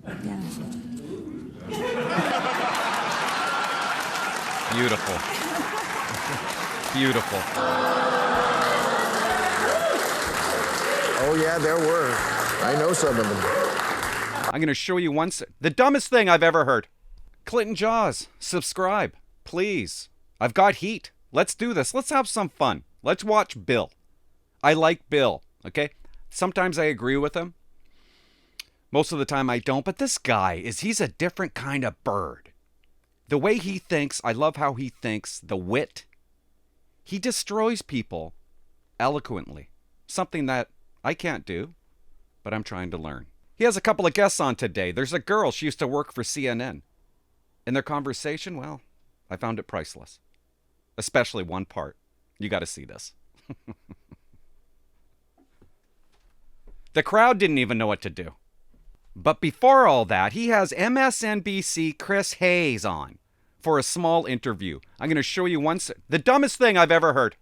Yeah. Beautiful. Beautiful. Oh, yeah, there were. I know some of them. I'm going to show you the dumbest thing I've ever heard. Clinton Jaws, subscribe, please. I've got heat. Let's do this. Let's have some fun. Let's watch Bill. I like Bill, okay? Sometimes I agree with him. Most of the time I don't, but this guy he's a different kind of bird. The way he thinks, I love how he thinks, the wit. He destroys people eloquently. Something that I can't do, but I'm trying to learn. He has a couple of guests on today. There's a girl, she used to work for CNN. In their conversation, well, I found it priceless. Especially one part. You got to see this. The crowd didn't even know what to do. But before all that, he has MSNBC Chris Hayes on for a small interview. I'm going to show you the dumbest thing I've ever heard.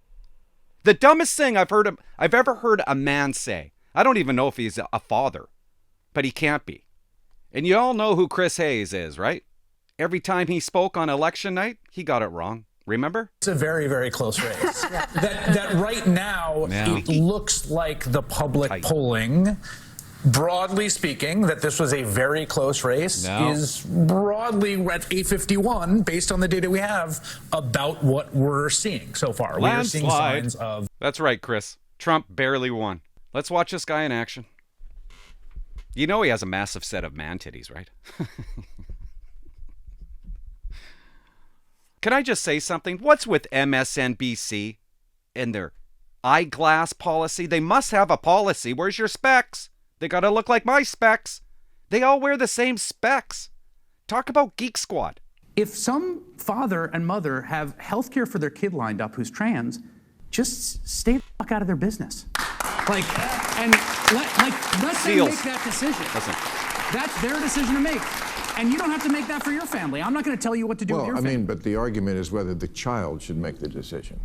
The dumbest thing I've ever heard a man say. I don't even know if he's a father, but he can't be. And you all know who Chris Hayes is, right? Every time he spoke on election night, he got it wrong. Remember? It's a very, very close race. that right now, it looks like the public polling, broadly speaking, that this was a very close race, is broadly at 851 based on the data we have about what we're seeing so far. We are seeing signs of... That's right, Chris. Trump barely won. Let's watch this guy in action. You know he has a massive set of man titties, right? Can I just say something? What's with MSNBC and their eyeglass policy? They must have a policy. Where's your specs? They gotta look like my specs. They all wear the same specs. Talk about Geek Squad. If some father and mother have health care for their kid lined up who's trans, just stay the fuck out of their business. Let them make that decision. Listen. That's their decision to make. And you don't have to make that for your family. I'm not going to tell you what to do with your family. But the argument is whether the child should make the decision.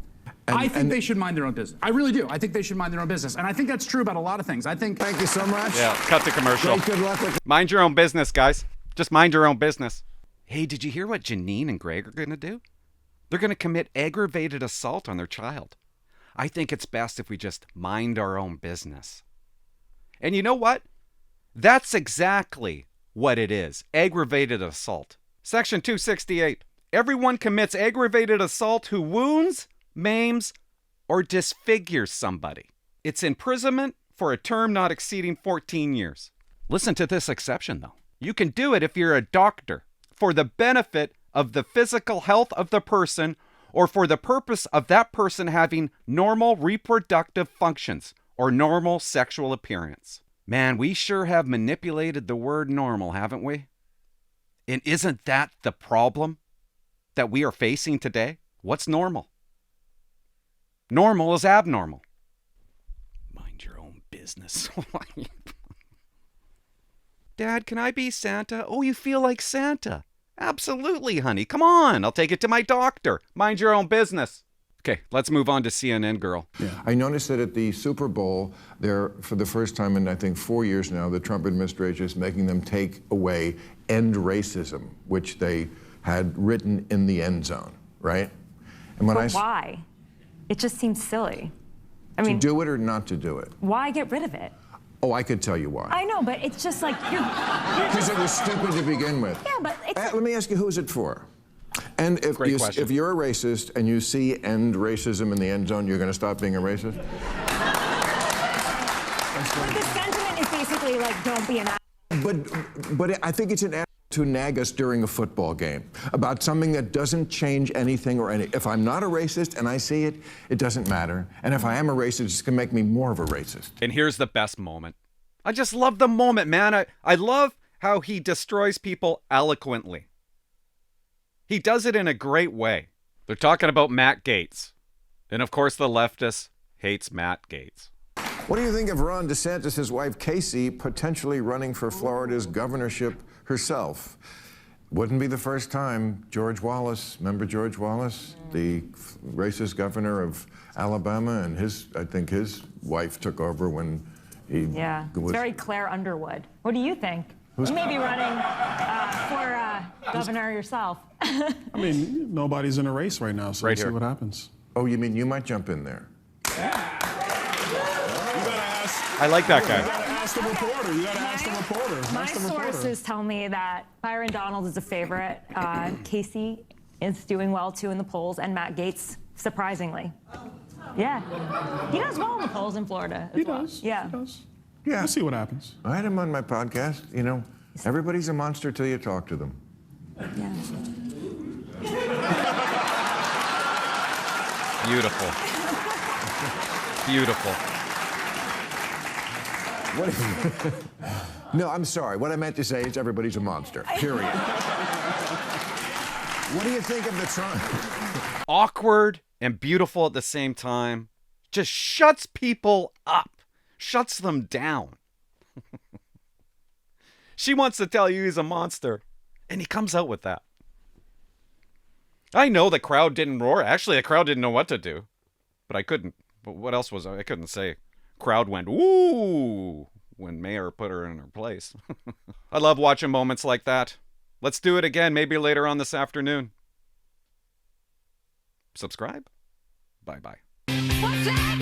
I think they should mind their own business. I really do. I think they should mind their own business. And I think that's true about a lot of things. Thank you so much. Yeah, cut the commercial. Good luck with... Mind your own business, guys. Just mind your own business. Hey, did you hear what Janine and Greg are going to do? They're going to commit aggravated assault on their child. I think it's best if we just mind our own business. And you know what? That's exactly what it is. Aggravated assault. Section 268. Everyone commits aggravated assault who wounds, maims, or disfigures somebody. It's imprisonment for a term not exceeding 14 years. Listen to this exception, though. You can do it if you're a doctor for the benefit of the physical health of the person or for the purpose of that person having normal reproductive functions or normal sexual appearance. Man, we sure have manipulated the word normal, haven't we? And isn't that the problem that we are facing today? What's normal? Normal is abnormal. Mind your own business. Dad, can I be Santa? Oh, you feel like Santa. Absolutely, honey. Come on. I'll take it to my doctor. Mind your own business. Okay, let's move on to CNN Girl. Yeah. I noticed that at the Super Bowl, for the first time in, I think, 4 years now, the Trump administration is making them take away end racism, which they had written in the end zone, right? And when why? It just seems silly. I mean, to do it or not to do it? Why get rid of it? Oh, I could tell you why. I know, but it's just like you're because it was stupid to begin with. Yeah, but it's let me ask you, who is it for? And if you're a racist and you see end racism in the end zone, you're going to stop being a racist? But the sentiment is basically like, don't be an ass. But I think it's an ass to nag us during a football game about something that doesn't change anything or any. If I'm not a racist and I see it, it doesn't matter. And if I am a racist, it's going to make me more of a racist. And here's the best moment. I just love the moment, man. I love how he destroys people eloquently. He does it in a great way. They're talking about Matt Gaetz. And of course, the leftist hates Matt Gaetz. What do you think of Ron DeSantis' wife, Casey, potentially running for Florida's governorship herself? Wouldn't be the first time. George Wallace, remember George Wallace, the racist governor of Alabama, and I think his wife took over when he it's very Claire Underwood. What do you think? You may be running for governor yourself. I mean, nobody's in a race right now, so Right we'll see here. what happens. Oh, you mean you might jump in there? You gotta ask. I like that You guy. gotta ask the reporter. You gotta ask the reporter. My Ask the reporter. sources tell me that Byron Donald is a favorite. Casey is doing well, too, in the polls, and Matt Gaetz, surprisingly. Yeah. He does well in the polls in Florida as He well. does. Yeah. He does. Yeah. We'll see what happens. I had him on my podcast. You know, everybody's a monster till you talk to them. Yeah. Beautiful. Beautiful. No, I'm sorry. What I meant to say is everybody's a monster, period. What do you think of the Trump? Awkward and beautiful at the same time. Just shuts people up. Shuts them down. She wants to tell you he's a monster. And he comes out with that. I know the crowd didn't roar. Actually, the crowd didn't know what to do. But I couldn't. But what else was I couldn't say. Crowd went, ooh, when Maher put her in her place. I love watching moments like that. Let's do it again, maybe later on this afternoon. Subscribe. Bye-bye.